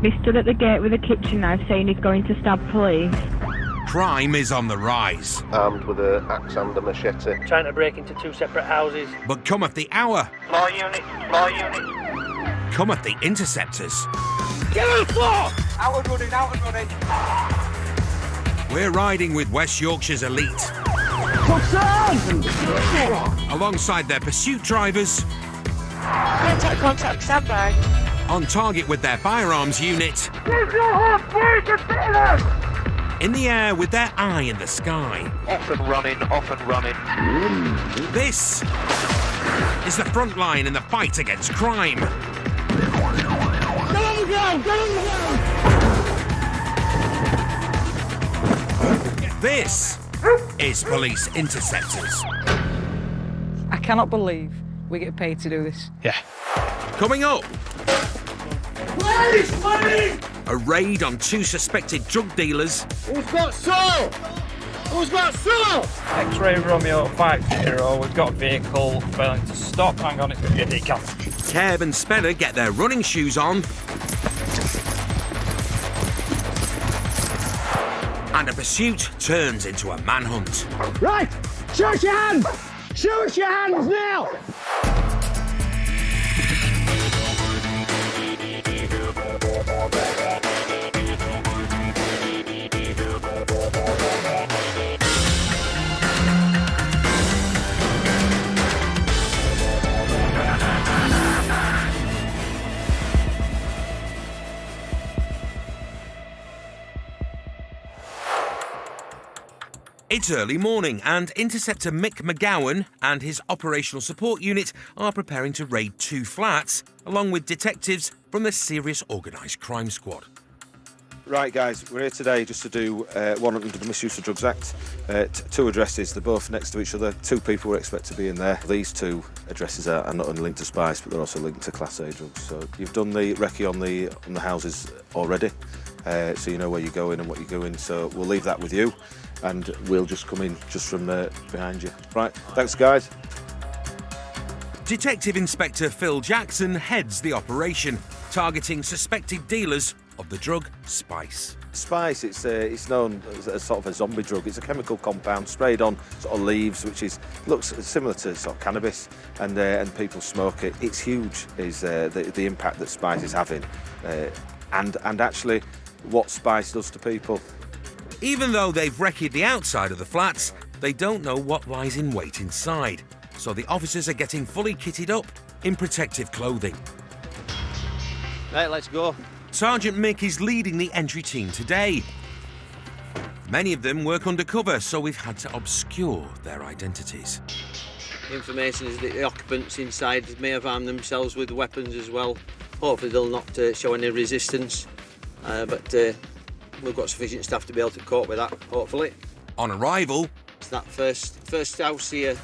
He stood at the gate with a kitchen knife saying he's going to stab police. Crime is on the rise. Armed with an axe and a machete. Trying to break into 2 separate houses. But cometh the hour. More units. Cometh the Interceptors. Get on the floor! Out and running. We're riding with West Yorkshire's elite. What's on? Alongside their pursuit drivers. Contact, stand by. On target with their firearms unit. There's no halfway to finish! In the air with their eye in the sky. Off and running. This is the front line in the fight against crime. Get on the ground! This is Police Interceptors. I cannot believe we get paid to do this. Yeah. Coming up. Police! A raid on 2 suspected drug dealers. Who's got salt? X-Ray Romeo 50, we've got a vehicle failing to stop. Hang on, it's going to be a decaf. Kev and Spedder get their running shoes on. And a pursuit turns into a manhunt. Right! Show us your hands! Show us your hands now! It's early morning and Interceptor Mick McGowan and his operational support unit are preparing to raid 2 flats, along with detectives from the Serious Organised Crime Squad. Right, guys, we're here today just to do one under the Misuse of Drugs Act. 2 addresses, they're both next to each other. 2 people we expect to be in there. These 2 addresses are not only linked to spice, but they're also linked to Class A drugs. So you've done the recce on the houses already, so you know where you're going and what you're doing. So we'll leave that with you, and we'll just come in just from behind you. Right, thanks, guys. Detective Inspector Phil Jackson heads the operation, targeting suspected dealers of the drug spice. Spice, it's known as a sort of a zombie drug. It's a chemical compound sprayed on sort of leaves, which looks similar to sort of cannabis, and people smoke it. It's huge, is the impact that spice is having, and actually what spice does to people. Even though they've recce'd the outside of the flats, they don't know what lies in wait inside. So the officers are getting fully kitted up in protective clothing. Right, let's go. Sergeant Mick is leading the entry team today. Many of them work undercover, so we've had to obscure their identities. The information is that the occupants inside may have armed themselves with weapons as well. Hopefully they'll not show any resistance, but we've got sufficient staff to be able to cope with that, hopefully. On arrival... It's that first house here.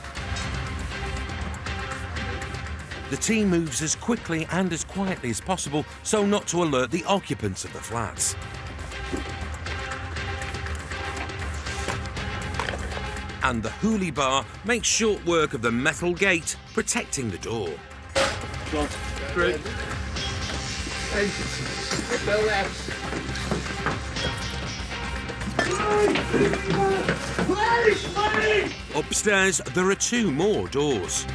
The team moves as quickly and as quietly as possible so not to alert the occupants of the flats. And the Hoolie Bar makes short work of the metal gate protecting the door. Upstairs, there are 2 more doors.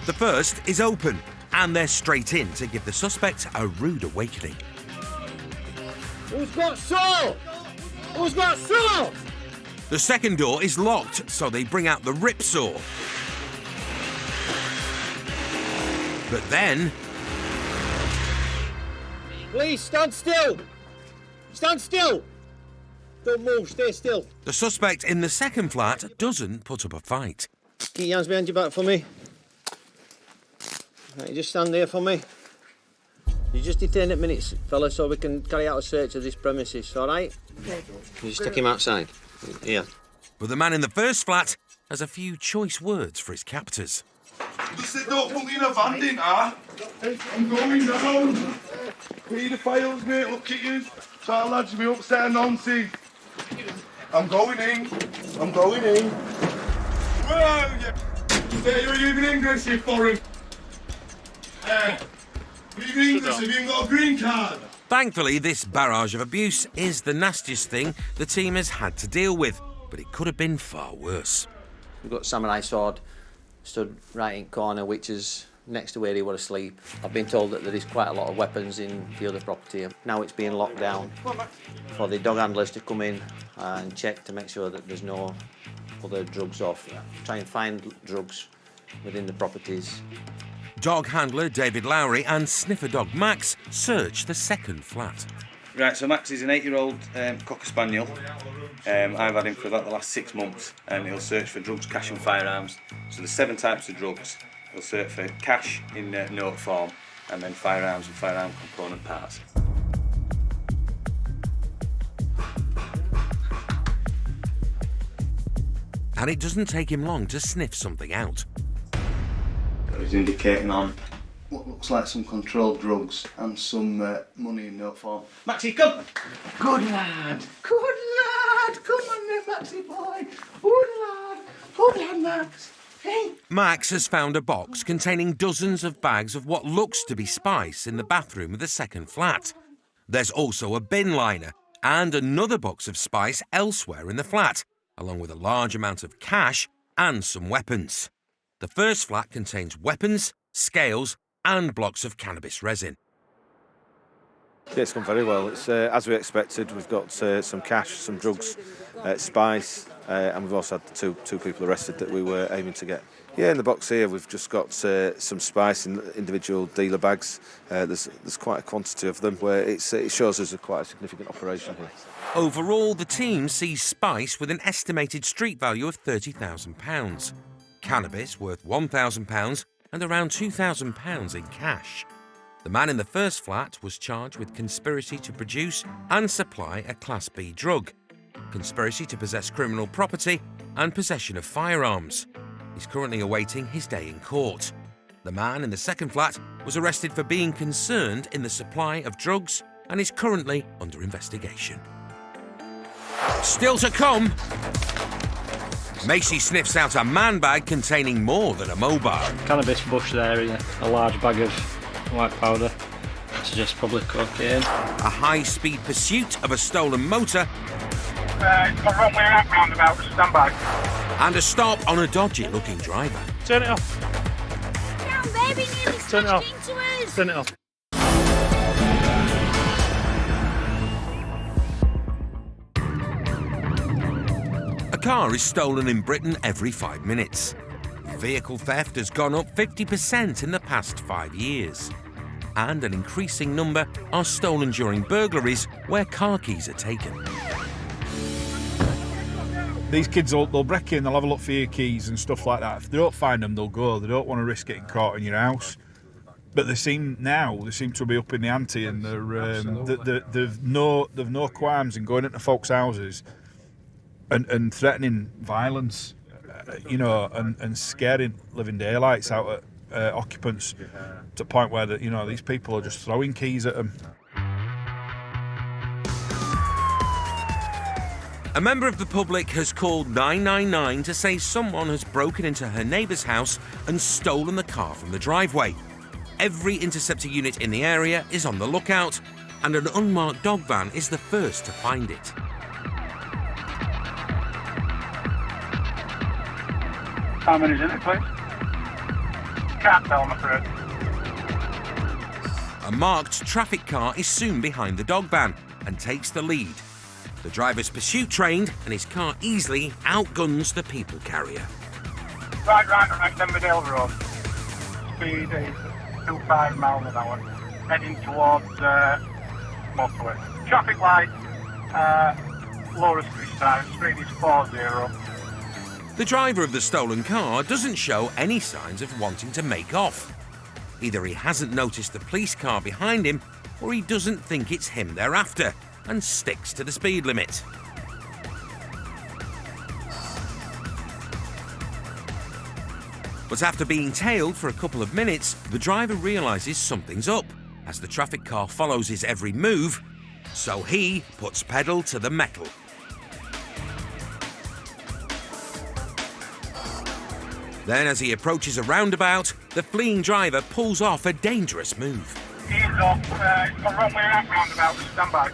The first is open, and they're straight in to give the suspect a rude awakening. Who's got salt? Who's got salt? The second door is locked, so they bring out the ripsaw. But then... Please, stand still! Stand still! Don't move, stay still. The suspect in the second flat doesn't put up a fight. Keep your hands behind your back for me. Right, you just stand there for me. You just detain it minutes, fella, so we can carry out a search of this premises, all right? You just take him outside. Here. But the man in the first flat has a few choice words for his captors. You said don't put me in a van, didn't I? I'm going down. Paedophiles, mate, look at you. Child lads, me upstairs, Nancy. I'm going in. Where are you? Say you're even English, you foreign. You English, have you got a green card? Thankfully, this barrage of abuse is the nastiest thing the team has had to deal with, but it could have been far worse. We've got Samurai Sword stood right in corner, which is next to where he was asleep. I've been told that there is quite a lot of weapons in the other property. Now it's being locked down for the dog handlers to come in and check to make sure that there's no other drugs off. Try and find drugs within the properties. Dog handler David Lowry and sniffer dog Max search the second flat. Right, so Max is an 8-year-old Cocker Spaniel. I've had him for about the last 6 months, and he'll search for drugs, cash and firearms. So there's 7 types of drugs. He'll search for cash in note form, and then firearms and firearm component parts. And it doesn't take him long to sniff something out. He's indicating on What looks like some controlled drugs and some money in note form. Maxie, come! Good lad! Good lad! Come on then, Maxie boy! Good lad! Good lad, Max! Hey! Max has found a box containing dozens of bags of what looks to be spice in the bathroom of the second flat. There's also a bin liner and another box of spice elsewhere in the flat, along with a large amount of cash and some weapons. The first flat contains weapons, scales, and blocks of cannabis resin. Yeah, it's gone very well. It's as we expected. We've got some cash, some drugs, spice, and we've also had the two people arrested that we were aiming to get. Yeah, in the box here we've just got some spice in individual dealer bags. There's quite a quantity of them, where it shows us quite a significant operation here. Overall, the team sees spice with an estimated street value of £30,000, cannabis worth £1,000, and around £2,000 in cash. The man in the first flat was charged with conspiracy to produce and supply a Class B drug, conspiracy to possess criminal property, and possession of firearms. He's currently awaiting his day in court. The man in the second flat was arrested for being concerned in the supply of drugs and is currently under investigation. Still to come, Macy sniffs out a man bag containing more than a mobile. Cannabis bush there, a large bag of white powder. Suggests probably cocaine. A high-speed pursuit of a stolen motor. It's got wrong way out roundabout, stand by. And a stop on a dodgy-looking driver. Turn it off. Down, baby, nearly Turn it off. smashed into us. Turn it off. A car is stolen in Britain every 5 minutes. Vehicle theft has gone up 50% in the past 5 years. And an increasing number are stolen during burglaries where car keys are taken. These kids, they'll break in, they'll have a look for your keys and stuff like that. If they don't find them, they'll go. They don't want to risk getting caught in your house. But they seem to be up in the ante, and they've no qualms in going into folks' houses and threatening violence, and scaring living daylights out at occupants to the point where these people are just throwing keys at them. A member of the public has called 999 to say someone has broken into her neighbour's house and stolen the car from the driveway. Every Interceptor unit in the area is on the lookout, and an unmarked dog van is the first to find it. How many's in it, please? Can't tell, I'm afraid. A marked traffic car is soon behind the dog van and takes the lead. The driver's pursuit trained, and his car easily outguns the people carrier. Right on Emmerdale Road. Speed is 25 miles an hour. Heading towards motorway. Traffic light, Laura Street side. Speed is 40. The driver of the stolen car doesn't show any signs of wanting to make off. Either he hasn't noticed the police car behind him, or he doesn't think it's him they're after, and sticks to the speed limit. But after being tailed for a couple of minutes, the driver realises something's up, as the traffic car follows his every move, so he puts pedal to the metal. Then, as he approaches a roundabout, the fleeing driver pulls off a dangerous move. Ears off. It's gone wrong way out roundabout. Stand by.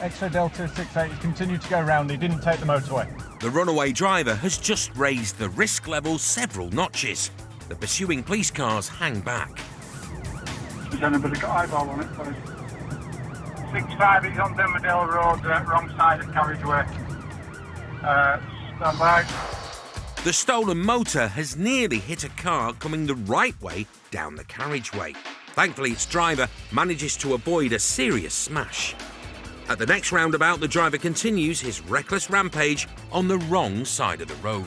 X-ray Delta 68, continue to go round. He didn't take the motorway. The runaway driver has just raised the risk level several notches. The pursuing police cars hang back. Has anybody got eyeball on it, please? 65 is on Denverdale Road, wrong side of carriageway. Stand by. The stolen motor has nearly hit a car coming the right way down the carriageway. Thankfully, its driver manages to avoid a serious smash. At the next roundabout, the driver continues his reckless rampage on the wrong side of the road.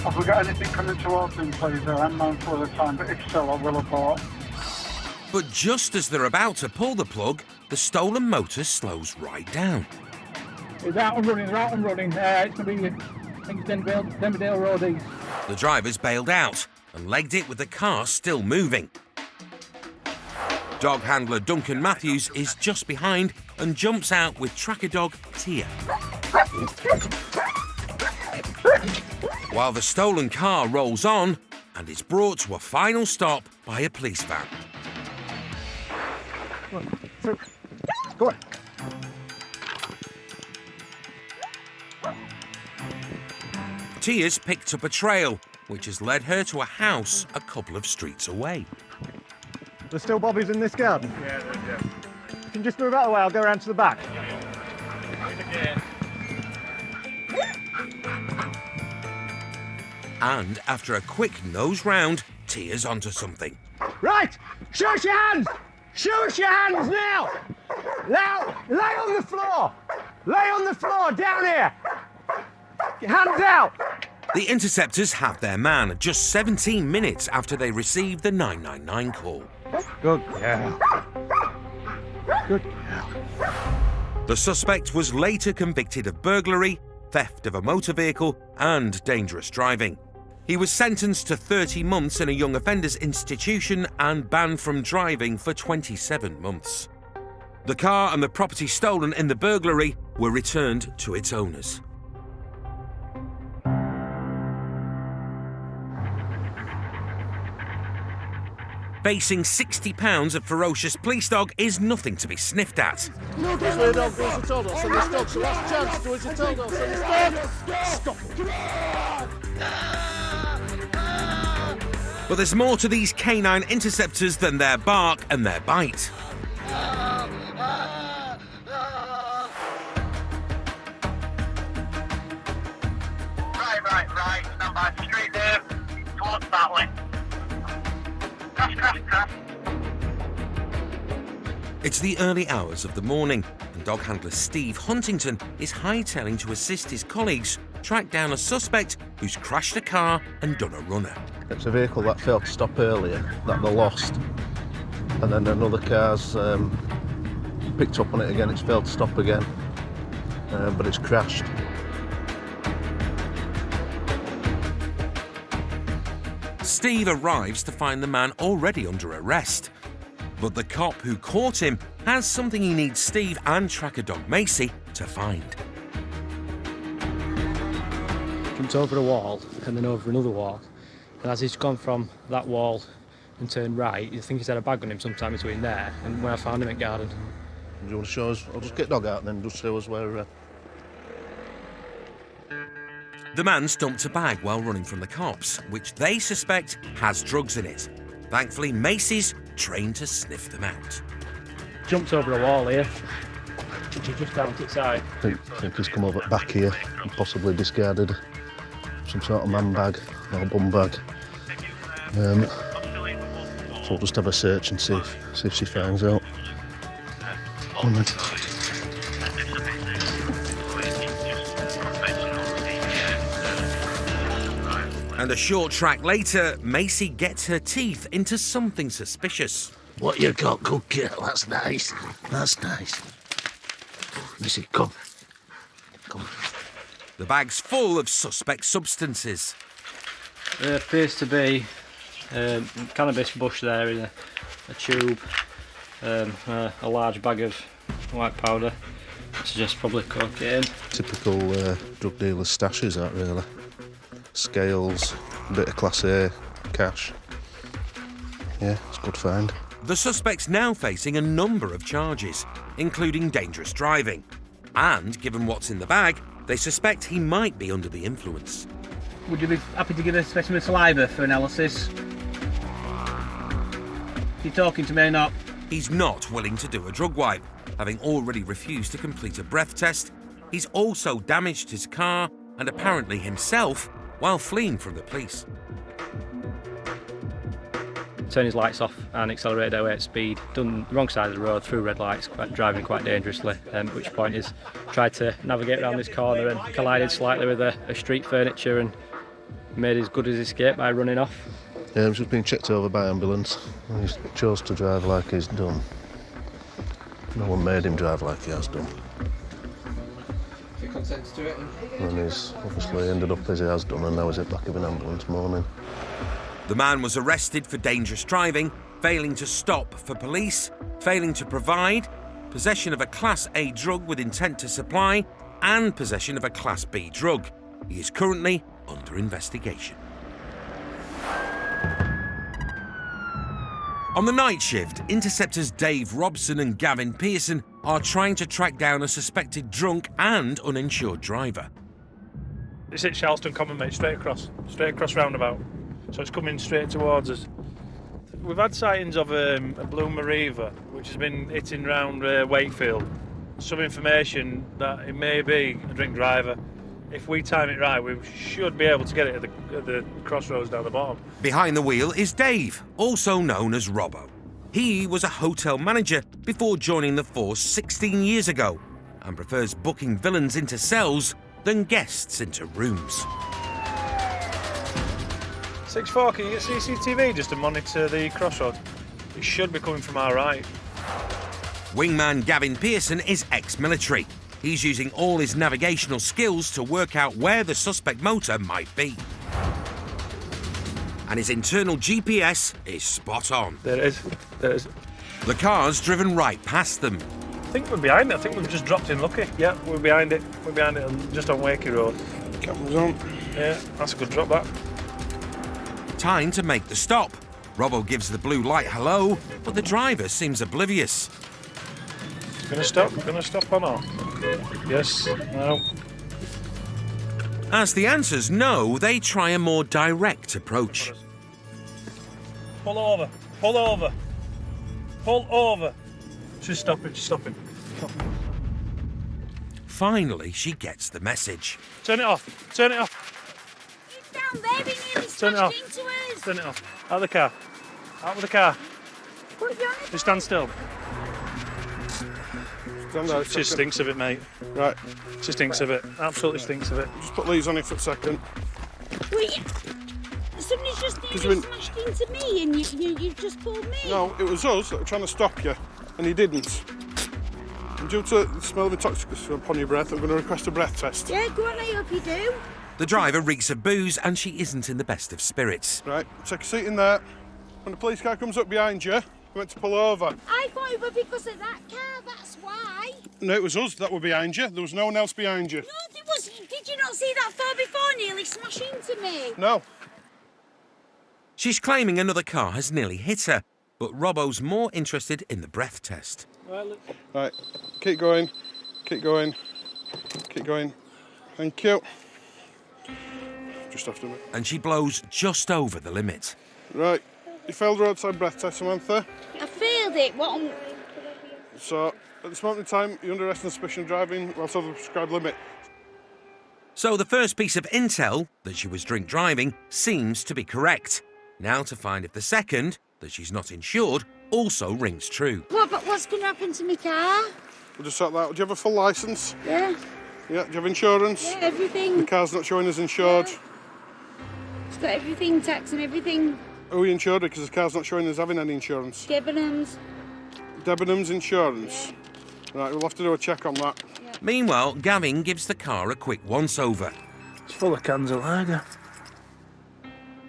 Have we got anything coming towards him, please? I'm mindful of the time, but if so, I will report. But just as they're about to pull the plug, the stolen motor slows right down. It's out and running, they're out and running. It's going to be, I think it's Denverdale Road East. The driver's bailed out and legged it with the car still moving. Dog handler Duncan Matthews is just behind and jumps out with tracker dog Tia. While the stolen car rolls on and is brought to a final stop by a police van. Go on. Tia's picked up a trail, which has led her to a house a couple of streets away. There's still bobbies in this garden? Yeah, there. You can just move out of the way, I'll go around to the back. And after a quick nose round, Tia's onto something. Right! Show us your hands! Show us your hands now! Now, lay on the floor! Lay on the floor, down here! Your hands out! The Interceptors have their man just 17 minutes after they received the 999 call. Good girl. Good girl. The suspect was later convicted of burglary, theft of a motor vehicle, and dangerous driving. He was sentenced to 30 months in a young offenders institution and banned from driving for 27 months. The car and the property stolen in the burglary were returned to its owners. Facing £60, a ferocious police dog is nothing to be sniffed at. No, because the dog does it all, so this dog's the last chance to do it all, so this dog. But there's more to these canine interceptors than their bark and their bite. Right. Stand by. Straight there. Towards that way. Crash. It's the early hours of the morning, and dog handler Steve Huntington is hightailing to assist his colleagues track down a suspect who's crashed a car and done a runner. It's a vehicle that failed to stop earlier, that they lost, and then another car's picked up on it again. It's failed to stop again, but it's crashed. Steve arrives to find the man already under arrest. But the cop who caught him has something he needs Steve and tracker dog Macy to find. Jumped over a wall and then over another wall. And as he's gone from that wall and turned right, you think he's had a bag on him sometime between there and when I found him at garden. Do you want to show us? I'll just get dog out and then just show us where... The man stumped a bag while running from the cops, which they suspect has drugs in it. Thankfully, Macy's trained to sniff them out. Jumped over a wall here. Just down to the side. I think he's come over back here and possibly discarded some sort of man bag or bum bag. So we'll just have a search and see if she finds out. Oh, no. And a short track later, Macy gets her teeth into something suspicious. What you got, good girl? That's nice. That's nice. Missy, come. The bag's full of suspect substances. There appears to be cannabis bush there in a tube, a large bag of white powder. Suggests probably cocaine. Typical drug dealer stashes, that really. Scales, a bit of Class A cash. Yeah, it's a good find. The suspect's now facing a number of charges, including dangerous driving. And given what's in the bag, they suspect he might be under the influence. Would you be happy to give a specimen of saliva for analysis? You talking to me or not? He's not willing to do a drug wipe, having already refused to complete a breath test. He's also damaged his car and apparently himself while fleeing from the police. Turned his lights off and accelerated away at speed, done the wrong side of the road through red lights, driving quite dangerously, at which point he's tried to navigate around this corner and collided slightly with a street furniture and made as good as escape by running off. Yeah, he's just been checked over by ambulance. He chose to drive like he's done. No one made him drive like he has done. He consents to it. And he's obviously ended up as he has done, and now he's at the back of an ambulance mourning. The man was arrested for dangerous driving, failing to stop for police, failing to provide, possession of a Class A drug with intent to supply, and possession of a Class B drug. He is currently under investigation. On the night shift, Interceptors Dave Robson and Gavin Pearson are trying to track down a suspected drunk and uninsured driver. It's at Charleston Common, mate, straight across roundabout. So it's coming straight towards us. We've had sightings of a blue Mariva, which has been hitting round Wakefield. Some information that it may be a drink driver. If we time it right, we should be able to get it at the crossroads down the bottom. Behind the wheel is Dave, also known as Robbo. He was a hotel manager before joining the force 16 years ago and prefers booking villains into cells than guests into rooms. 6-4, can you get CCTV just to monitor the crossroads? It should be coming from our right. Wingman Gavin Pearson is ex-military. He's using all his navigational skills to work out where the suspect motor might be. And his internal GPS is spot on. There it is. There it is. The car's driven right past them. I think we're behind it. I think we've just dropped in Lucky. Yeah, we're behind it. We're behind it, just on Wakey Road. Cameras on. Yeah, that's a good drop, that. Time to make the stop. Robbo gives the blue light hello, but the driver seems oblivious. Gonna stop or not? Yes, no. As the answer's no, they try a more direct approach. Pull over. Pull over. Pull over. She's stopping. She's stopping. Finally, she gets the message. Turn it off. Turn it off. Down, baby, nearly Turn it off. smashed into us. Turn it off. Out of the car. Out with the car. What are you on about? Just stand still. Stand there. She stinks of it, mate. Right. She stinks of it. Absolutely stinks of it. Just put these on it for a second. Wait, somebody's just nearly smashed into me and you've just pulled me. No, it was us that were trying to stop you, and you didn't. And due to the smell of intoxication upon your breath, I'm going to request a breath test. Yeah, go on, I hope you do. The driver reeks of booze and she isn't in the best of spirits. Right, take a seat in there. When the police car comes up behind you, you're meant to pull over. I thought it was because of that car, that's why. No, it was us that were behind you. There was no one else behind you. No, there was. Did you not see that far before nearly smash into me? No. She's claiming another car has nearly hit her, but Robbo's more interested in the breath test. Right, keep going, keep going, keep going. Thank you. Just after me. And she blows just over the limit. Right, you failed the roadside breath test, Samantha. I failed it. What? So, at this moment in time, you're under arrest on suspicion of driving whilst over the prescribed limit. So the first piece of intel, that she was drink driving, seems to be correct. Now to find if the second, that she's not insured, also rings true. What? But what's going to happen to my car? We'll just sort that out. Do you have a full licence? Yeah. Yeah, do you have insurance? Yeah, everything. The car's not showing as insured. Yeah. It's got everything, tax and everything. Are we insured because the car's not showing as having any insurance? Debenhams. Debenhams insurance. Yeah. Right, we'll have to do a check on that. Yeah. Meanwhile, Gavin gives the car a quick once-over. It's full of cans of lager.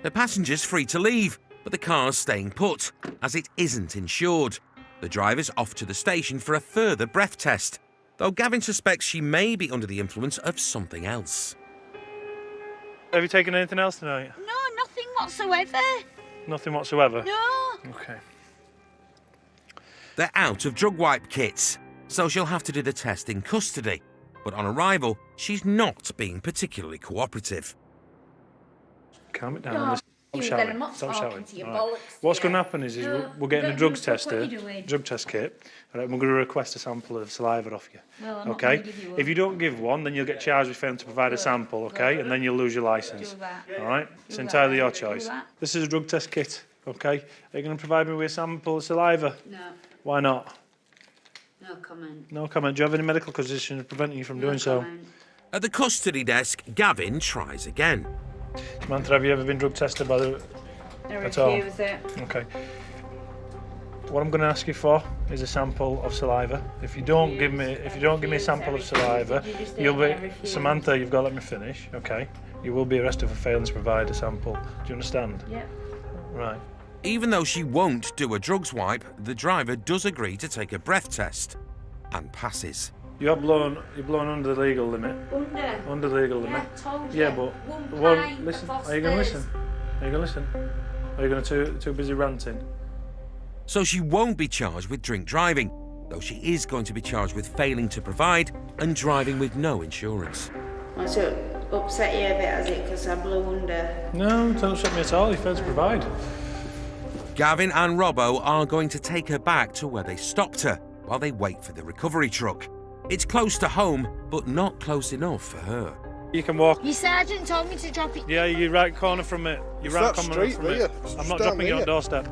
The passenger's free to leave, but the car's staying put, as it isn't insured. The driver's off to the station for a further breath test, though Gavin suspects she may be under the influence of something else. Have you taken anything else tonight? No, nothing whatsoever. Nothing whatsoever? No. Okay. they're out of drug wipe kits, so she'll have to do the test in custody. But on arrival, she's not being particularly cooperative. Calm it down. No, Stop you shouting. then, I'm not Stop talking shouting. to you, All right. bollocks, What's yeah. going to happen is No, we're getting a don't drugs do- what test are here, you doing? drug test kit. All right, we're going to request a sample of saliva off you. Well, I'm not Okay? gonna give you one. If you don't give one, then you'll get charged with failing to provide a sample, okay? And then you'll lose your licence. Do that. All right? It's Do entirely that. your Do choice. that. This is a drug test kit, okay? Are you going to provide me with a sample of saliva? No. Why not? No comment. No comment. Do you have any medical conditions preventing you from doing so? At the custody desk, Gavin tries again. Samantha, have you ever been drug tested by the... I at all? refuse it. Okay. What I'm going to ask you for is a sample of saliva. If you don't give me a sample of saliva, you'll be Samantha. You've got to let me finish. Okay. You will be arrested for failing to provide a sample. Do you understand? Yep. Right. Even though she won't do a drugs wipe, the driver does agree to take a breath test and passes. You're blown under the legal limit. Under the legal limit. told Yeah, you. but listen. Are you going to listen? Are you going to listen? Are you going to too busy ranting? So she won't be charged with drink driving, though she is going to be charged with failing to provide and driving with no insurance. So it upset you a bit, has it? Because I blew under. No, don't upset me at all. You failed to provide. Gavin and Robbo are going to take her back to where they stopped her while they wait for the recovery truck. It's close to home, but not close enough for her. You can walk. Your sergeant told me to drop it. Yeah, you're right corner from it. You're right corner from it. I'm not dropping you on doorstep.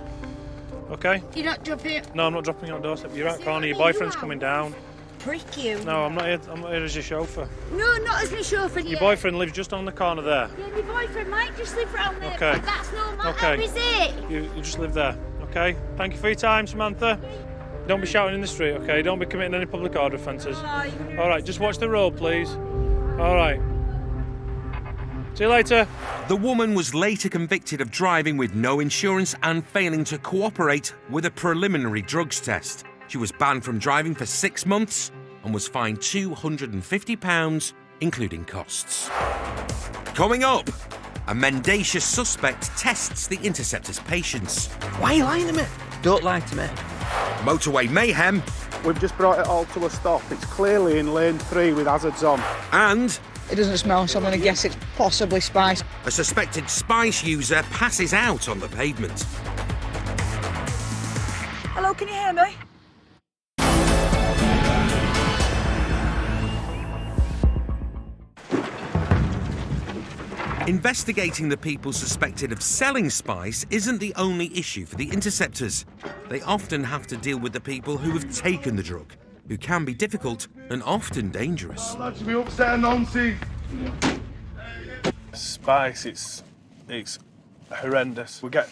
Okay? You're not dropping it. No, I'm not dropping you on doorstep. You're right corner. Your boyfriend's coming down. Prick you. No, I'm not here. I'm not here as your chauffeur. No, not as my chauffeur. Your boyfriend lives just on the corner there. Yeah, my boyfriend might just live round there. Okay. But that's no matter, Okay. is it? You just live there. Okay? Thank you for your time, Samantha. Don't be shouting in the street, okay? Don't be committing any public order offences. All right, just watch the road, please. All right. See you later. The woman was later convicted of driving with no insurance and failing to cooperate with a preliminary drugs test. She was banned from driving for 6 months and was fined £250, including costs. Coming up, a mendacious suspect tests the Interceptors' patience. Why are you lying to me? Don't lie to me. Motorway mayhem. We've just brought it all to a stop. It's clearly in lane 3 with hazards on. And It doesn't smell, so I'm going to guess it's possibly spice. a suspected spice user passes out on the pavement. Hello, can you hear me? Investigating the people suspected of selling spice isn't the only issue for the Interceptors. They often have to deal with the people who have taken the drug, who can be difficult and often dangerous. Lads, me upset Nancy. Spice, it's horrendous. We get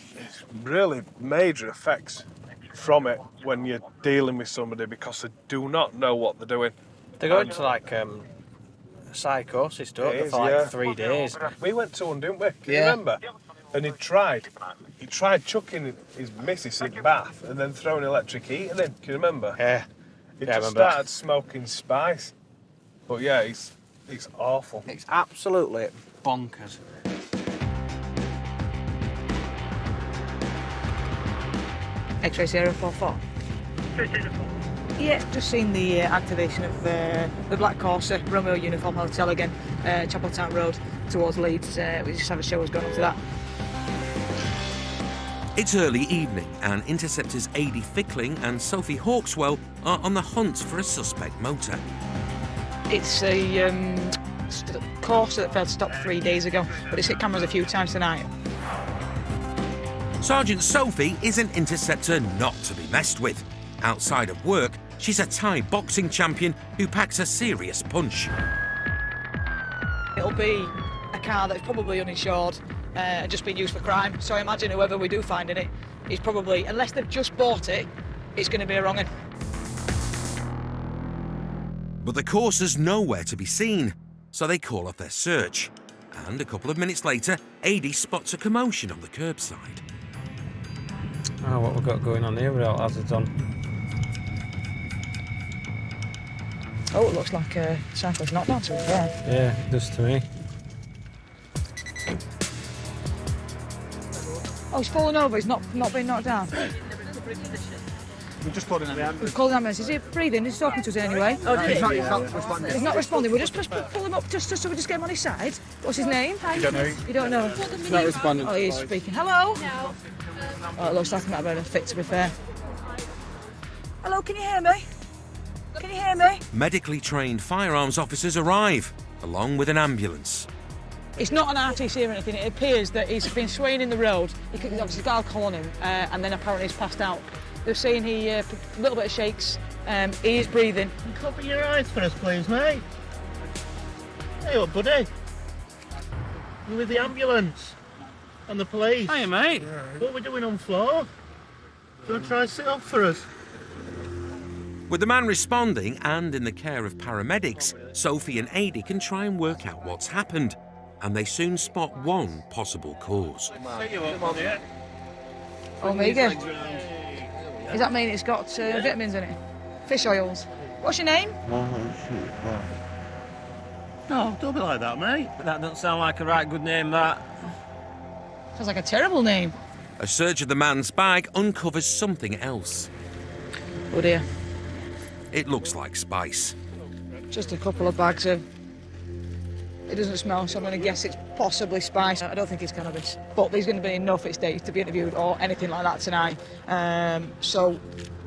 really major effects from it when you're dealing with somebody because they do not know what they're doing. They go into like psychosis, don't they, for like 3 days. We went to one, didn't we? Can you Yeah. remember? And he tried chucking his missus in bath and then throwing electric heating in. Can you remember? Yeah. He Yeah, I just remember. started smoking spice. But yeah, it's awful. It's absolutely bonkers. X-ray 044. Yeah, just seen the activation of the Black Corsa Romeo Uniform Hotel again, Chapeltown Road towards Leeds. We just have a show going up to that. It's early evening, and Interceptors Adi Fickling and Sophie Hawkswell are on the hunt for a suspect motor. It's a Corsa that failed to stop 3 days ago, but it's hit cameras a few times tonight. Sergeant Sophie is an interceptor not to be messed with. Outside of work, she's a Thai boxing champion who packs a serious punch. It'll be a car that's probably uninsured and just been used for crime, so I imagine whoever we do find in it is probably, unless they've just bought it, it's going to be a wrong 'un. But the Corsa's nowhere to be seen, so they call off their search. And a couple of minutes later, Adi spots a commotion on the curbside. Oh, what we've got going on here with all hazards on. Oh, it looks like a cyclist knockdown to it, yeah. Yeah, it does to me. Oh, he's fallen over, he's not been knocked down. We just called an ambulance. We've called an ambulance. Is he breathing? Is he talking to us anyway? Oh, he's not responding. He's not responding. We'll just pull him up just so we just get him on his side. What's his name? You don't know. You don't know? He's not responding. Oh, he is speaking. Hello? No. Oh, it looks like he might have had a fit, to be fair. Hello, can you hear me? Can you hear me? Medically trained firearms officers arrive, along with an ambulance. It's not an RTC or anything. It appears that he's been swaying in the road. Obviously, he's got alcohol on him, and then apparently he's passed out. They're saying he a little bit of shakes. He is breathing. Cover your eyes for us, please, mate. Hey, what, buddy? You with the ambulance and the police? Hiya, mate. What are we doing on floor? Do you want to try and sit up for us? With the man responding and in the care of paramedics, Sophie and Adi can try and work out what's happened. And they soon spot one possible cause. Omega. Does that mean it's got vitamins in it? Fish oils. What's your name? No, don't be like that, mate. That doesn't sound like a right good name, that. Sounds like a terrible name. A search of the man's bag uncovers something else. Oh dear. It looks like spice. Just a couple of bags of... It doesn't smell, so I'm going to guess it's possibly spice. I don't think it's cannabis. But there's going to be enough at stake to be interviewed or anything like that tonight. So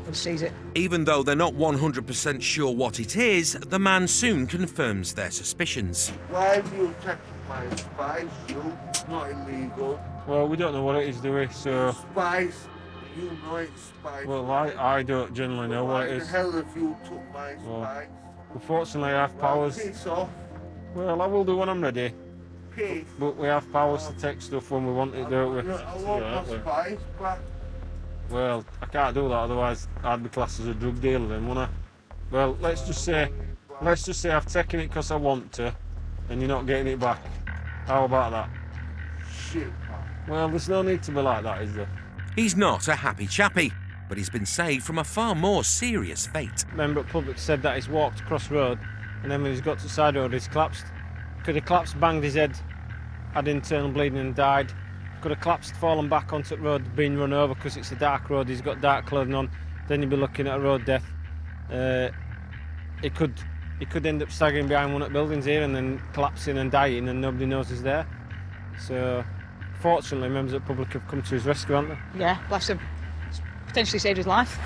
we'll seize it. Even though they're not 100% sure what it is, the man soon confirms their suspicions. Why have you checked my spice? It's not illegal. Well, we don't know what it is, do we? So. Spice. You know it's spice. Well, I don't generally know what it is. Why the hell have you took my spice? Unfortunately, I have powers. Piss off. Well, I will do when I'm ready. Piss. But we have powers to take stuff when we want it, don't we? I want my spice back. Well, I can't do that, otherwise I'd be classed as a drug dealer then, wouldn't I? Well, let's just say I've taken it because I want to, and you're not getting it back. How about that? Shit, man. Well, there's no need to be like that, is there? He's not a happy chappy, but he's been saved from a far more serious fate. Member at Public said that he's walked across the road, and then when he's got to the side road, he's collapsed. Could have collapsed, banged his head, had internal bleeding and died. Could have collapsed, fallen back onto the road, been run over because it's a dark road, he's got dark clothing on, then you'd be looking at a road death. He could end up staggering behind one of the buildings here and then collapsing and dying and nobody knows he's there. So, fortunately, members of the public have come to his rescue, haven't they? Yeah, bless him. It's potentially saved his life.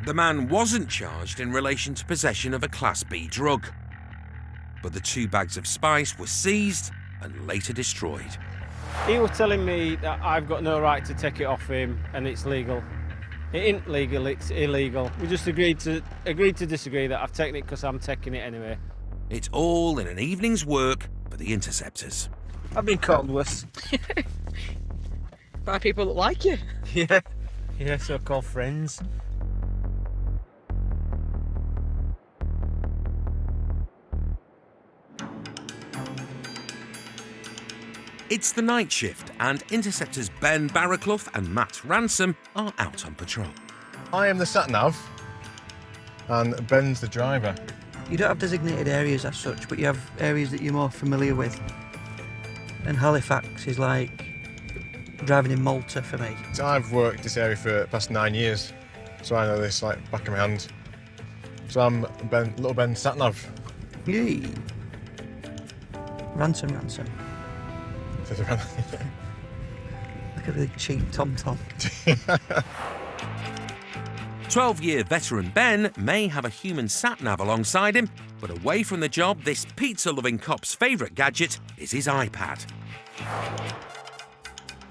The man wasn't charged in relation to possession of a Class B drug. But the 2 bags of spice were seized and later destroyed. He was telling me that I've got no right to take it off him and it's legal. It ain't legal, it's illegal. We just agreed to disagree that I've taken it because I'm taking it anyway. It's all in an evening's work for the Interceptors. I've been called worse. By people that like you. Yeah, so-called friends. It's the night shift, and Interceptors Ben Barraclough and Matt Ransom are out on patrol. I am the sat-nav, and Ben's the driver. You don't have designated areas as such, but you have areas that you're more familiar with. And Halifax is like driving in Malta for me. So I've worked this area for the past 9 years, so I know this like back of my hand. So I'm little Ben sat-nav. Yee. Ransom. Look at the cheap tom-tom. 12-year veteran Ben may have a human sat-nav alongside him, but away from the job, this pizza-loving cop's favourite gadget is his iPad.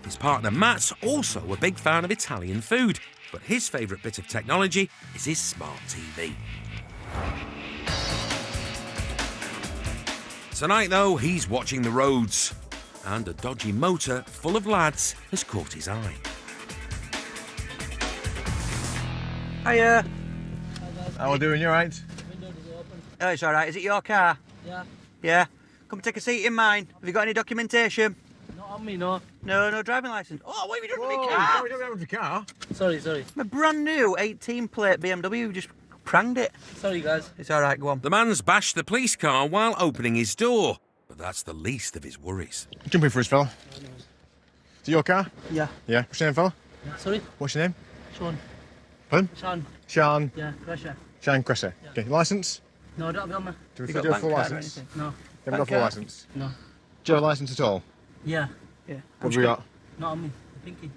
His partner Matt's also a big fan of Italian food, but his favourite bit of technology is his smart TV. Tonight, though, he's watching the roads, and a dodgy motor full of lads has caught his eye. Hiya. How are we doing, you alright? Oh, it's alright. Is it your car? Yeah. Yeah? Come take a seat in mine. Have you got any documentation? Not on me, no. No driving licence. Oh, what have you done with my car? What have you done with your car? Sorry. My brand new 18 plate BMW, just pranged it. Sorry, guys. It's alright, go on. The man's bashed the police car while opening his door, but that's the least of his worries. Jump in for us, fella. Is it your car? Yeah. Yeah. What's your name, fella? Sorry? What's your name? Sean. Pardon? Sean. Sean. Yeah, Russia. Sean Cressy. Okay, licence? No, don't be on me. Do you have a full licence? No. You haven't got a full licence? No. Do you have a licence at all? Yeah. Yeah. What have we got? Not on me. Pinky.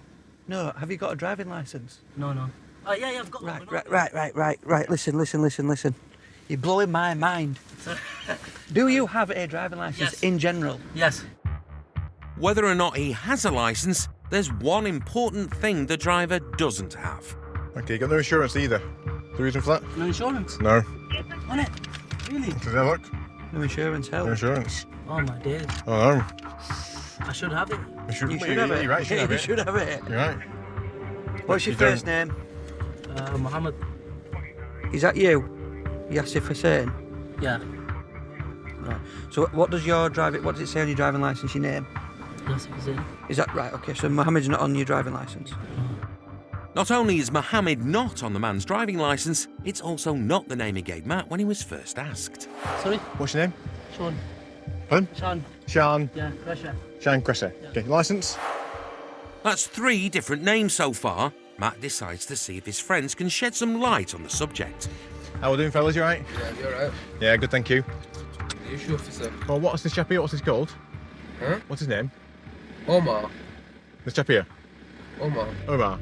No, have you got a driving licence? No, no. Oh, yeah, I've got one. Right. Listen. You're blowing my mind. Do you have a driving licence in general? Yes. Whether or not he has a licence, there's one important thing the driver doesn't have. Okay, you got no insurance either. The reason for that? No insurance? No. On it? Really? Does that look? No insurance, hell. No insurance. Oh, my days. Oh no. I should have it. You should have it. You're right, you should have You it. should have it. You're right. What's your You first don't. name? Mohammed. Is that you? Yassif Hussain? Yeah. Right. So what does it say on your driving licence, your name? Yes, it's in. Is that right? Okay, so Mohammed's not on your driving licence? Not only is Mohammed not on the man's driving licence, it's also not the name he gave Matt when he was first asked. Sorry? What's your name? Sean. Pardon? Sean. Sean. Yeah, Russia. Sean Cressy. Okay, licence? That's 3 different names so far. Matt decides to see if his friends can shed some light on the subject. How we doing, fellas? You alright? Yeah, you alright? Yeah, good, thank you. You sure, officer? Well, what's this chap here? What's this called? Huh? What's his name? Omar. This chap here? Omar. Omar.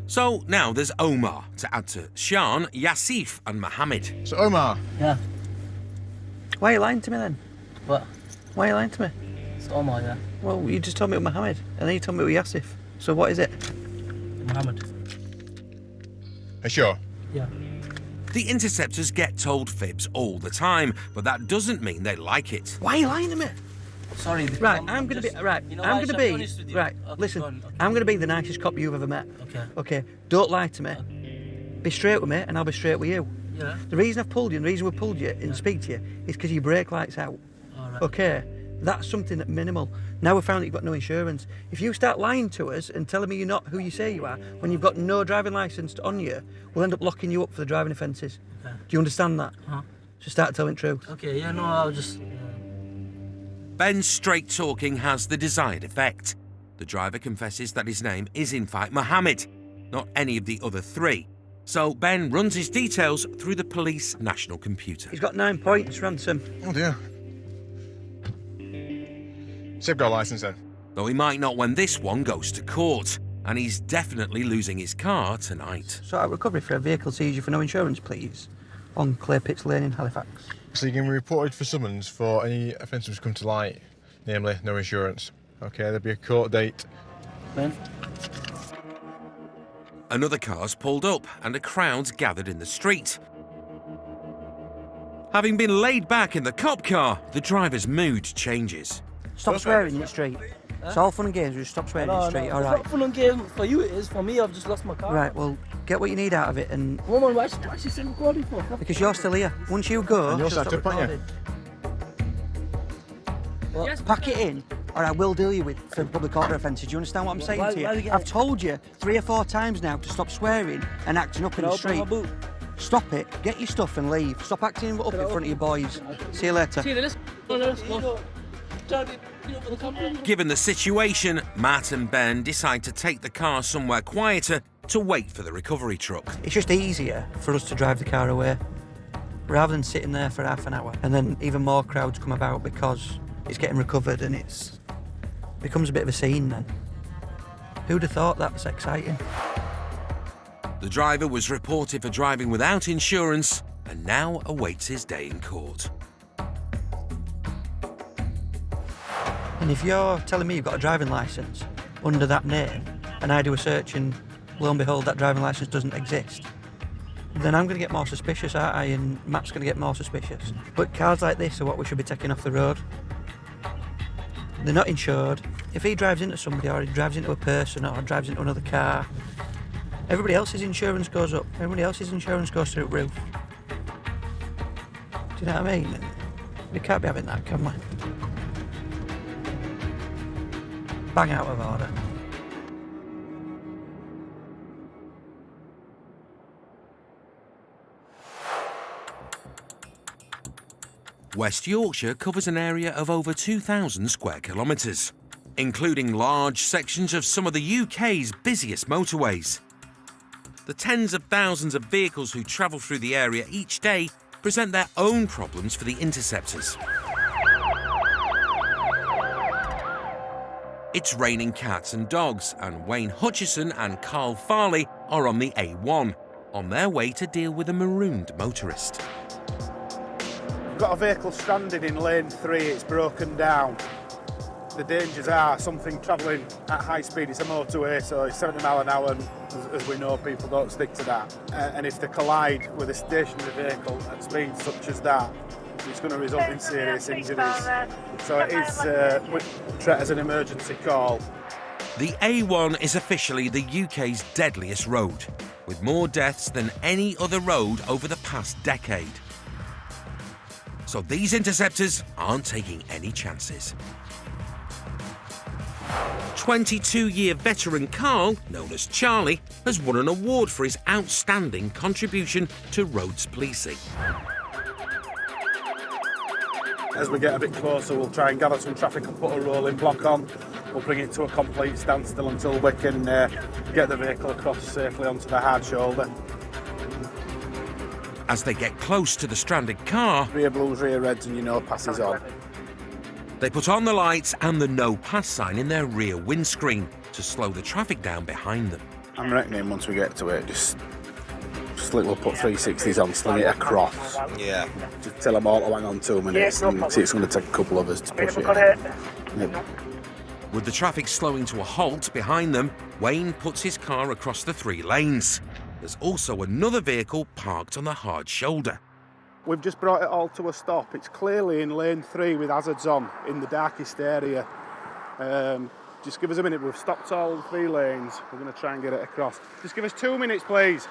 So now there's Omar to add to Sean, Yassif and Mohammed. So Omar. Yeah. Why are you lying to me then? What? Why are you lying to me? It's Omar, yeah. Well, you just told me it was Mohammed, and then you told me it was Yassif. So what is it? Mohammed. Are you sure? Yeah. The Interceptors get told fibs all the time, but that doesn't mean they like it. Why are you lying to me? Sorry. Right, I'm gonna be right. You know I'm what, gonna I'll be honest with you. right. Okay, Listen, go on, okay. I'm gonna be the nicest cop you've ever met. Okay. Okay. Don't lie to me. Be straight with me, and I'll be straight with you. Yeah. The reason I've pulled you, and the reason we pulled you and speak to you, is because your brake light's out. All right. Okay. That's something that minimal. Now we've found that you've got no insurance. If you start lying to us and telling me you're not who you say you are, when you've got no driving licence on you, we'll end up locking you up for the driving offences. Okay. Do you understand that? Uh-huh. So start telling the truth. Okay, yeah, no, I'll just... Ben's straight talking has the desired effect. The driver confesses that his name is in fact Mohammed, not any of the other 3. So Ben runs his details through the police national computer. He's got 9 points, ransom. Oh dear. So you've got a licence then? Though he might not when this one goes to court, and he's definitely losing his car tonight. Sort out recovery for a vehicle seizure for no insurance, please. On Clare Pitts Lane in Halifax. So you're going to be reported for summons for any offences come to light, namely no insurance. Okay, there'll be a court date. Ben? Another car's pulled up and a crowd's gathered in the street. Having been laid back in the cop car, the driver's mood changes. Stop swearing in the street. It's all fun and games, just stop swearing in the street, no, all it's right? not fun and game. For you it is, for me I've just lost my car. Right, well, get what you need out of it and... Woman, why is she still recording for? Because you're still here. Once you go, And you're she'll set stop up, aren't you? recording. Well, pack it in, or I will deal you with for public order offences. Do you understand what I'm saying Why- to you? why are you I've told you 3 or 4 times now to stop swearing and acting up in the street. Stop it, get your stuff and leave. Stop acting up in front of your boys. See you later. Given the situation, Matt and Ben decide to take the car somewhere quieter to wait for the recovery truck. It's just easier for us to drive the car away rather than sitting there for half an hour and then even more crowds come about because it's getting recovered and it becomes a bit of a scene then. Who'd have thought that was exciting? The driver was reported for driving without insurance and now awaits his day in court. And if you're telling me you've got a driving licence under that name and I do a search and lo and behold that driving licence doesn't exist, then I'm going to get more suspicious, aren't I? And Matt's going to get more suspicious. But cars like this are what we should be taking off the road. They're not insured. If he drives into somebody or he drives into a person or drives into another car, everybody else's insurance goes up. Everybody else's insurance goes through the roof. Do you know what I mean? We can't be having that, can we? Bang out of order. West Yorkshire covers an area of over 2,000 square kilometres, including large sections of some of the UK's busiest motorways. the tens of thousands of vehicles who travel through the area each day present their own problems for the Interceptors. It's raining cats and dogs, and Wayne Hutchison and Carl Farley are on the A1, on their way to deal with a marooned motorist. We've got a vehicle stranded in lane 3, it's broken down. The dangers are something travelling at high speed. It's a motorway, so it's 70 mile an hour, and as we know, people don't stick to that. And if they collide with a stationary vehicle at speeds such as that, it's going to result in serious injuries. So it is treated as an emergency call. The A1 is officially the UK's deadliest road, with more deaths than any other road over the past decade. So these Interceptors aren't taking any chances. 22-year veteran Carl, known as Charlie, has won an award for his outstanding contribution to roads policing. As we get a bit closer, we'll try and gather some traffic and put a rolling block on. We'll bring it to a complete standstill until we can get the vehicle across safely onto the hard shoulder. As they get close to the stranded car, rear blues, rear reds, and no passes on. They put on the lights and the no pass sign in their rear windscreen to slow the traffic down behind them. I'm reckoning once we get to it, just we'll put 360s on, sling it across. Yeah. Just tell them all to hang on 2 minutes, and see it's going to take a couple of us to push it. Yep. With the traffic slowing to a halt behind them, Wayne puts his car across the 3 lanes. There's also another vehicle parked on the hard shoulder. We've just brought it all to a stop. It's clearly in lane 3 with hazards on, in the darkest area. Just give us a minute. We've stopped all 3 lanes. We're going to try and get it across. Just give us 2 minutes, please.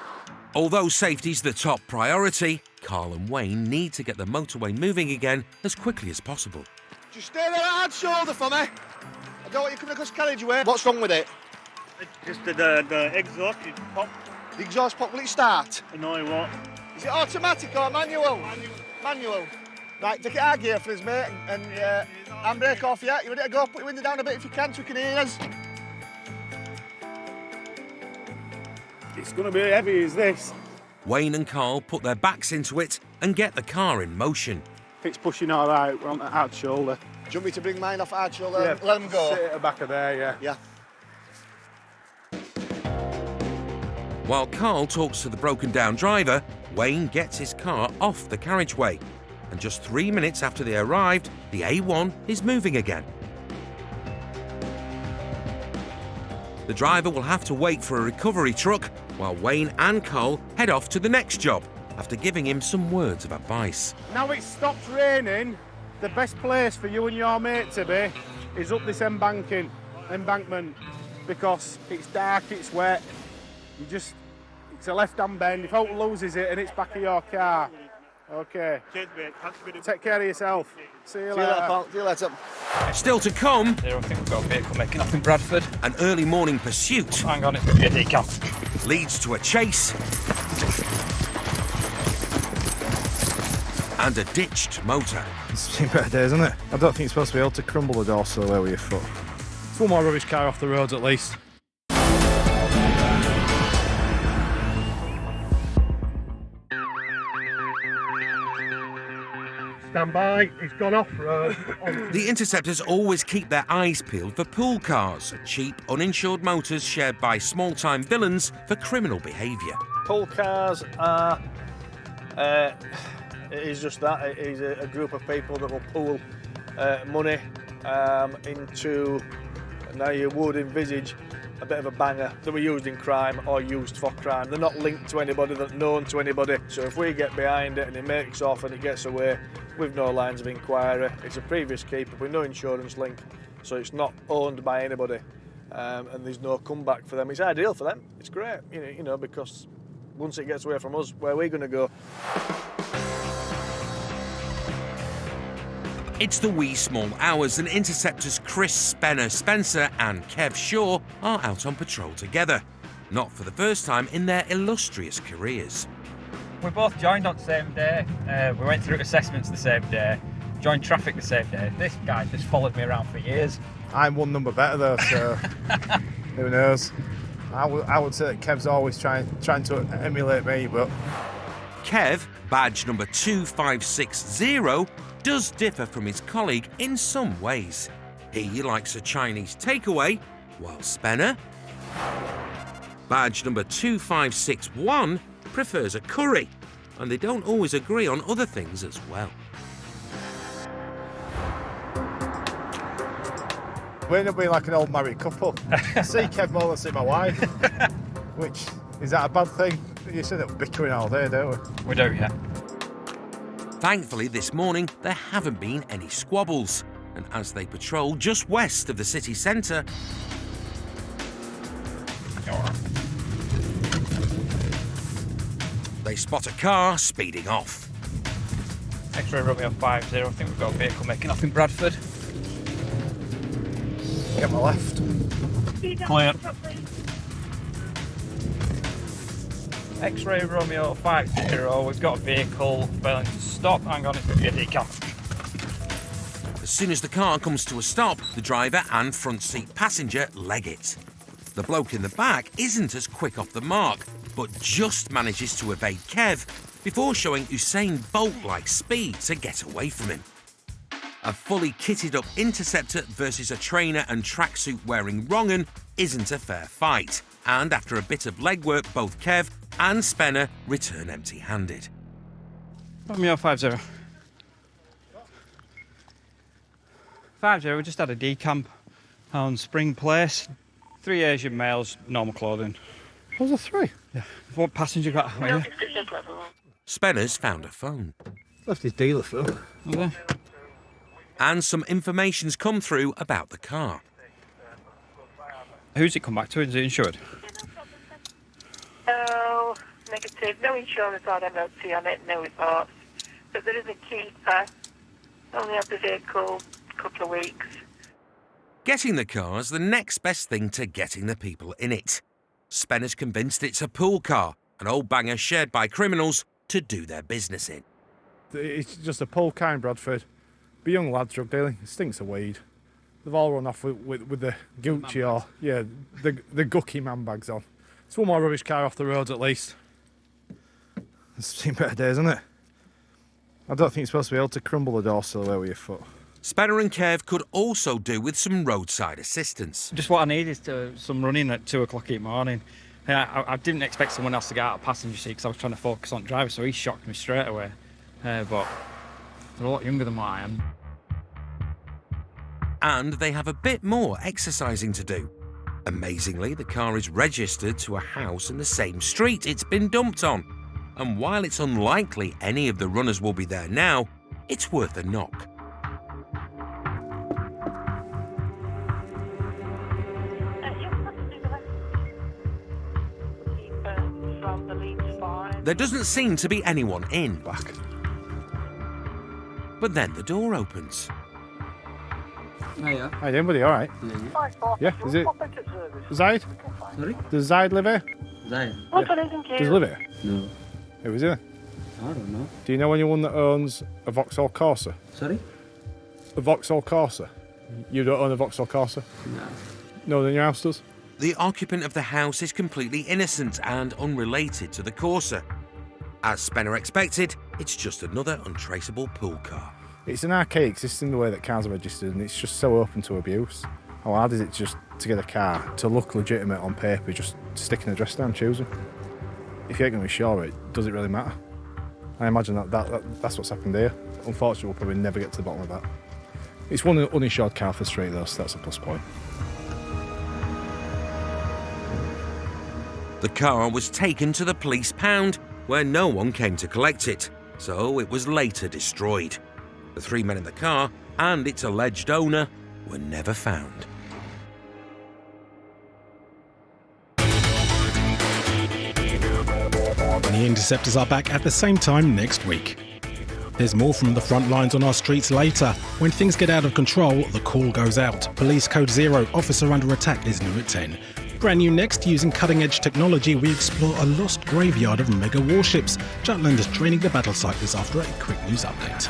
Although safety's the top priority, Carl and Wayne need to get the motorway moving again as quickly as possible. Just stay there at hard shoulder for me. I don't want you coming across carriageway. What's wrong with it? Just the exhaust is popped. The exhaust pop, will it start? No, it won't. Is it automatic or manual? Manual. Right, take it hard gear for us, mate, and handbrake off, yeah? You ready to go? Put your window down a bit if you can so we can hear us. It's going to be heavy as this. Wayne and Carl put their backs into it and get the car in motion. If it's pushing all right, we're on the hard shoulder. Do you want me to bring mine off hard shoulder Yeah, and let them go? Sit at the back of there, yeah. Yeah. While Carl talks to the broken down driver, Wayne gets his car off the carriageway. And just 3 minutes after they arrived, the A1 is moving again. The driver will have to wait for a recovery truck while Wayne and Carl head off to the next job after giving him some words of advice. Now it's stopped raining, the best place for you and your mate to be is up this embankment because it's dark, it's wet. It's a left-hand bend. If Holt loses it and it's back of your car, okay. Take care of yourself. See you later. Pal. See you later. Still to come, Here, I think we've got a vehicle making off in Bradford. an early morning pursuit Hang on, it's a decaf. leads to a chase and a ditched motor. It's seen better days, isn't it? I don't think you're supposed to be able to crumble the door so low with your foot. It's one more rubbish car off the roads at least. Stand by, he's gone off-road. The Interceptors always keep their eyes peeled for pool cars, cheap, uninsured motors shared by small-time villains for criminal behaviour. Pool cars are... it is just that. It is a group of people that will pool money into... Now you would envisage a bit of a banger that were used in crime or used for crime. They're not linked to anybody, they're known to anybody. So if we get behind it and he makes off and he gets away with no lines of inquiry, it's a previous keeper with no insurance link, so it's not owned by anybody, and there's no comeback for them. It's ideal for them. It's great, you know, because once it gets away from us, where are we going to go? It's the wee small hours and Interceptors Chris Spencer and Kev Shaw are out on patrol together. Not for the first time in their illustrious careers. We both joined on the same day. We went through assessments the same day, joined traffic the same day. This guy just followed me around for years. I'm one number better though, so who knows? I would say that Kev's always trying to emulate me, but... Kev, badge number 2560, does differ from his colleague in some ways. He likes a Chinese takeaway, while Spenner, badge number 2561, prefers a curry, and they don't always agree on other things as well. We end up being like an old married couple. I see Kev more than I see my wife. Which, is that a bad thing? You said that we're bickering all day, don't we? We do, yeah. Thankfully, this morning, there haven't been any squabbles. And as they patrol just west of the city centre, they spot a car speeding off. X-ray Romeo 50, I think we've got a vehicle making off in Bradford. Get my left. Clear. X-ray Romeo 50, we've got a vehicle failing to stop. Hang on, it's going to be a decaf. As soon as the car comes to a stop, the driver and front seat passenger leg it. The bloke in the back isn't as quick off the mark, but just manages to evade Kev before showing Usain Bolt-like speed to get away from him. A fully kitted up Interceptor versus a trainer and tracksuit wearing wrong'un isn't a fair fight, and after a bit of legwork, both Kev and Spenner return empty-handed. Romeo 50. 50, we just had a decamp on Spring Place. 3 Asian males, normal clothing. Was there 3? Yeah. What passenger got away? Spenner's found a phone. Left his dealer phone. Okay. And some information's come through about the car. Who's it come back to? Is it insured? No, negative. No insurance or MOT on it, no reports. But there is a keeper. Only had the vehicle a couple of weeks. Getting the car's the next best thing to getting the people in it. Spenner's convinced it's a pool car, an old banger shared by criminals to do their business in. It's just a pool car in Bradford. But young lads drug dealing, it stinks of weed. They've all run off with the Gucci or, yeah, the Gucky man bags on. It's one more rubbish car off the roads at least. It's seen better days, isn't it? I don't think you're supposed to be able to crumble the door sill away with your foot. Spenner and Kev could also do with some roadside assistance. Just what I need is some running at 2 o'clock in the morning. Yeah, I didn't expect someone else to get out of the passenger seat because I was trying to focus on driving, so he shocked me straight away. But they're a lot younger than what I am. And they have a bit more exercising to do. Amazingly, the car is registered to a house in the same street it's been dumped on. And while it's unlikely any of the runners will be there now, it's worth a knock. There doesn't seem to be anyone in. Back. But then the door opens. Hiya. How you doing, buddy? All right? Yeah, is it Zaid? Sorry? Does Zaid live here? Zaid? Yeah. Does he live here? No. Who is he then? I don't know. Do you know anyone that owns a Vauxhall Corsa? Sorry? A Vauxhall Corsa? You don't own a Vauxhall Corsa? No. No, then your house does? The occupant of the house is completely innocent and unrelated to the Corsa. As Spenner expected, it's just another untraceable pool car. It's an archaic system, the way that cars are registered, and it's just so open to abuse. How hard is it just to get a car to look legitimate on paper, just stick an address down, choosing? If you ain't going to insure it, does it really matter? I imagine that's what's happened here. Unfortunately, we'll probably never get to the bottom of that. It's one uninsured car for the street, though, so that's a plus point. The car was taken to the police pound, where no one came to collect it, so it was later destroyed. The 3 men in the car and its alleged owner were never found. The Interceptors are back at the same time next week. There's more from the front lines on our streets later. When things get out of control, the call goes out. Police Code 0, Officer Under Attack is new at 10. Brand new next, using cutting-edge technology, we explore a lost graveyard of mega warships. Jutland is draining the battle site after a quick news update.